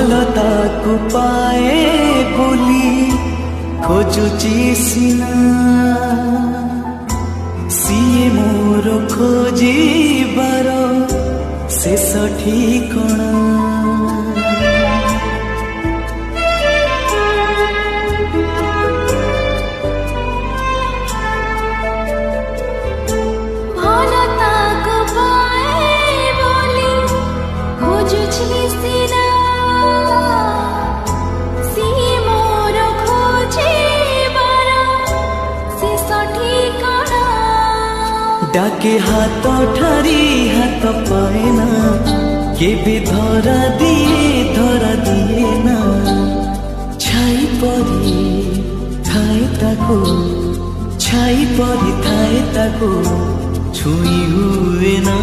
ଭଲ ତାକୁ ପାଏ ବୋଲି ଖୋଜୁଛି ସିନା ସିଏ ମୋର ଖୋଜିବାର ଶେଷ ଠିକଣା डाके हाथ ठारी हाथ पाए ना केबे धरा दिए ना छाई परी थाए ताको छुई हुए ना।